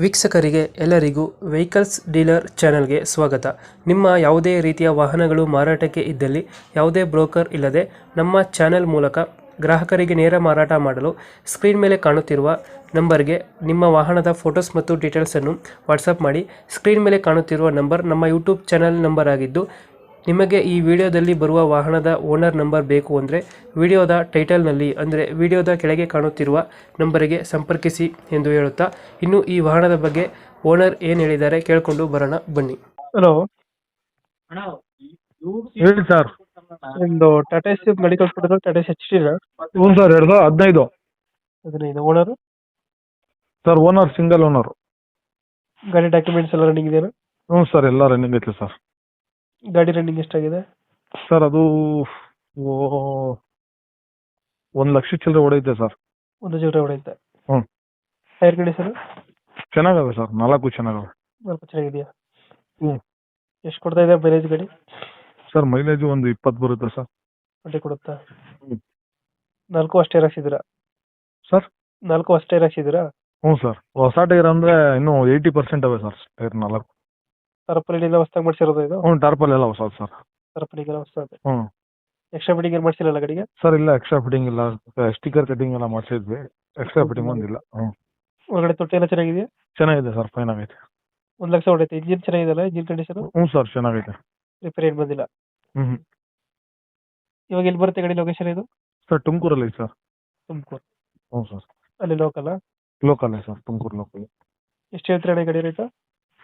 ವೀಕ್ಷಕರಿಗೆ ಎಲ್ಲರಿಗೂ vehicles dealer ಚಾನೆಲ್ಗೆ ಸ್ವಾಗತ. ನಿಮ್ಮ ಯಾವುದೇ ರೀತಿಯ ವಾಹನಗಳು ಮಾರಾಟಕ್ಕೆ ಇದ್ದಲ್ಲಿ ಯಾವುದೇ ಬ್ರೋಕರ್ ಇಲ್ಲದೆ ನಮ್ಮ ಚಾನೆಲ್ ಮೂಲಕ ಗ್ರಾಹಕರಿಗೆ ನೇರ ಮಾರಾಟ ಮಾಡಲು ಸ್ಕ್ರೀನ್ ಮೇಲೆ ಕಾಣುತ್ತಿರುವ ನಂಬರ್ಗೆ ನಿಮ್ಮ ವಾಹನದ ಫೋಟೋಸ್ ಮತ್ತು ಡೀಟೇಲ್ಸನ್ನು ವಾಟ್ಸಪ್ ಮಾಡಿ. ಸ್ಕ್ರೀನ್ ಮೇಲೆ ಕಾಣುತ್ತಿರುವ ನಂಬರ್ ನಮ್ಮ ಯೂಟ್ಯೂಬ್ ಚಾನೆಲ್ ನಂಬರ್ ಆಗಿದ್ದು, ನಿಮಗೆ ಈ ವಿಡಿಯೋದಲ್ಲಿ ಬರುವ ವಾಹನದ ಓನರ್ ನಂಬರ್ ಬೇಕು ಅಂದರೆ ವಿಡಿಯೋದ ಟೈಟಲ್ನಲ್ಲಿ ಅಂದರೆ ವಿಡಿಯೋದ ಕೆಳಗೆ ಕಾಣುತ್ತಿರುವ ನಂಬರಿಗೆ ಸಂಪರ್ಕಿಸಿ ಎಂದು ಹೇಳುತ್ತಾ, ಇನ್ನು ಈ ವಾಹನದ ಬಗ್ಗೆ ಓನರ್ ಏನು ಹೇಳಿದ್ದಾರೆ ಕೇಳಿಕೊಂಡು ಬರೋಣ ಬನ್ನಿ. ಹಲೋ, ಹೇಳಿ ಸರ್. ಒಂದು ಟಾಟಾ ಎಸ್ ಗಾಡಿ ಕಳ್ಸ್ಕೊಟ್ಟಿದ್ರು, ಟಾಟಾ ಎಸ್ HT ಹ್ಞೂ ಸರ್, 2015 ಅದನ್ನ owner sir. Owner single owner. ಗಾಡಿ ಡಾಕ್ಯುಮೆಂಟ್ಸ್ ಎಲ್ಲ ರನ್ನಿಂಗ್ ಇದೆಯಾ? ಹ್ಞೂ ಸರ್, ಎಲ್ಲ ರನ್ನಿಂಗ್ ಐತೆ ಸರ್. ಗಾಡಿ ರನ್ನಿಂಗ್ ಎಷ್ಟಾಗಿದೆ? ಸರ್ ಅದು 1,00,000 ಚಿಲ್ಲರೆ ಹೊಡೆಯುತ್ತೆ ಸರ್. ಒಂದು ಜೀರೋ ಹೊಡೆಯುತ್ತೆ. ಹ್ಞೂ, ಟೈರ್ ಕಂಡೀಷನ್ ಚೆನ್ನಾಗವೆ ಸರ್, 4 ಚೆನ್ನಾಗವೆ. ಸ್ವಲ್ಪ ಚೆನ್ನಾಗಿದೆಯಾ? ಹ್ಞೂ ಎಷ್ಟು ಕೊಡ್ತಾ ಇದೆ ಮೈಲೇಜ್ ಗಾಡಿ? ಸರ್, ಮೈಲೇಜು ಒಂದು 20 ಬರುತ್ತೆ ಸರ್. ವണ്ടി ಕೊಡುತ್ತಾ? ಹ್ಞೂ 4 ಅಷ್ಟೇ ಹಾಕ್ಸಿದ್ದೀರಾ? ಸರ್ 4 ಅಷ್ಟೇ ಹಾಕ್ಸಿದ್ದೀರಾ? ಹ್ಞೂ ಸರ್, ಹೊಸ ಟೈರ್ ಅಂದರೆ ಇನ್ನೂ 80% ಅವೆ ಸರ್. ಟೈರ್ 4. ಟರ್ಪಲಿನೆಲ್ಲ ಹೊಸ್ದಾಗಿ ಮಾಡಿಸಿರೋದು ಇದು? ಹ್ಞೂ, ಟಾರ್ಪಲ್ ಎಲ್ಲ ಹೊಸ ಸರ್. ಟರ್ಪಲಿಗೆಲ್ಲ ಹೊಸದು. ಹ್ಞೂ ಎಕ್ಸ್ಟ್ರಾ ಫಿಟ್ಟಿಂಗ್ ಏನು ಮಾಡಿಸಿಲ್ಲ ಗಾಡಿಗೆ? ಸರ್, ಇಲ್ಲ ಎಕ್ಸ್ಟ್ರಾ ಫಿಟ್ಟಿಂಗ್ ಇಲ್ಲ. ಸ್ಟಿಕ್ಕರ್ ಕಟಿಂಗ್ ಎಲ್ಲ ಮಾಡಿಸಿದ್ವಿ, ಎಕ್ಸ್ಟ್ರಾ ಫಿಟ್ಟಿಂಗ್ ಒಂದಿಲ್ಲ. ಹ್ಞೂ, ಒಳಗಡೆ ತೊಟ್ಟಿ ಎಲ್ಲ ಚೆನ್ನಾಗಿದೆಯಾ? ಚೆನ್ನಾಗಿದೆ ಸರ್, ಫೈನ್ ಆಗೈತೆ. 1,00,000 ಹೊಡೆಯುತ್ತೆ. ಇಂಜಿನ್ ಚೆನ್ನಾಗಿದೆಯಲ್ಲ, ಇಂಜಿನ್ ಕಂಡೀಷನ್? ಹ್ಞೂ ಸರ್, ಚೆನ್ನಾಗೈತೆ. ರಿಪೇರಿ ಏನು ಬಂದಿಲ್ಲ? ಹ್ಞೂ ಇವಾಗ ಎಲ್ಲಿ ಬರುತ್ತೆ ಗಾಡಿ ಲೊಕೇಶನ್ ಇದು? ಸರ್, ತುಮಕೂರಲ್ಲಿ ಸರ್. ತುಮಕೂರು. ಹ್ಞೂ ಸರ್, ಅಲ್ಲಿ ಲೋಕಲ್? ಲೋಕಲ್ಲೇ ಸರ್, ತುಮಕೂರು ಲೋಕಲ್. ಎಷ್ಟು ಹೇಳ್ತೀರಾ ಗಾಡಿ ರೇಟು?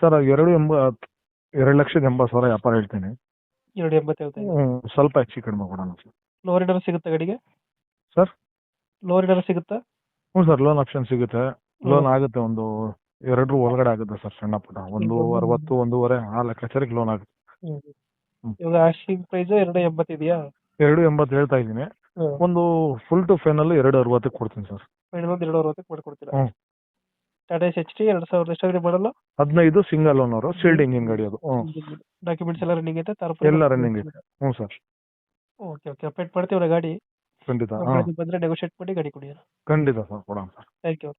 ಸರ್, 2,80,000 ವ್ಯಾಪಾರ ಹೇಳ್ತೀನಿ. 280 ಹೇಳ್ತಾ ಇದ್ದೀನಿ. ಸ್ವಲ್ಪ ಹೆಚ್ಚು ಕಡಿಮೆ ಕೊಡೋಣ ಸರ್. ಲೋನ್ ಏನಾದ್ರು ಸಿಗುತ್ತಾ ಗಾಡಿಗೆ? ಸರ್, ಲೋನ್ ಏನಾದ್ರು ಸಿಗುತ್ತಾ? ಹ್ಞೂ ಸರ್, ಲೋನ್ ಆಪ್ಷನ್ ಸಿಗುತ್ತೆ. ಲೋನ್ ಆಗುತ್ತೆ, ಒಂದು 2 ಒಳಗಡೆ ಆಗುತ್ತೆ ಸರ್. ಸಣ್ಣ ಪುಟ್ಟ 1,60,000 1,50,000 ಆ ಲೆಕ್ಕಾಚಾರಕ್ಕೆ ಲೋನ್ ಆಗುತ್ತೆ. ಇವಾಗ ಆಸ್ಕಿಂಗ್ ಪ್ರೈಸ್ 280 ಇದೆಯಾ? 2,80 ಹೇಳ್ತಾ ಇದ್ದೀನಿ. ಒಂದು ಫುಲ್ ಟು ಫೈನಲ್ 2,60 ಕೊಡ್ತೀನಿ ಸರ್. ಫೈನಲ್ 260 ಮಾಡ್ಕೊಡ್ತೀರಾ? ಹ್ಞೂ, ಟಾಟಾ ಎಸ್ HT 2000 ಎಷ್ಟಾಗಿದೆ ಮಾಡಲ್ಲ? 15 ಸಿಂಗಲ್ ಓನರು, ಶೀಲ್ಡ್ ಇಂಜಿನ್ ಗಾಡಿ ಅದು. ಹ್ಞೂ, ಡಾಕ್ಯುಮೆಂಟ್ಸ್ ಎಲ್ಲ ರನ್ನಿಂಗ್ ಐತೆ? ಎಲ್ಲ ರನ್ನಿಂಗ್ ಇದೆ. ಹ್ಞೂ ಸರ್. ಓಕೆ ಓಕೆ, ಅಪ್ಡೇಟ್ ಮಾಡ್ತೀವಲ್ಲ ಗಾಡಿ. ಖಂಡಿತ. ನಮ್ಮ ಹಾಂ, ಕಡೆಯಿಂದ ಬಂದರೆ ನೆಗೋಷಿಯೇಟ್ ಮಾಡಿ ಗಾಡಿ ಕೊಡಿ. ಖಂಡಿತ ಸರ್, ಕೊಡೋಣ ಸರ್. Thank you.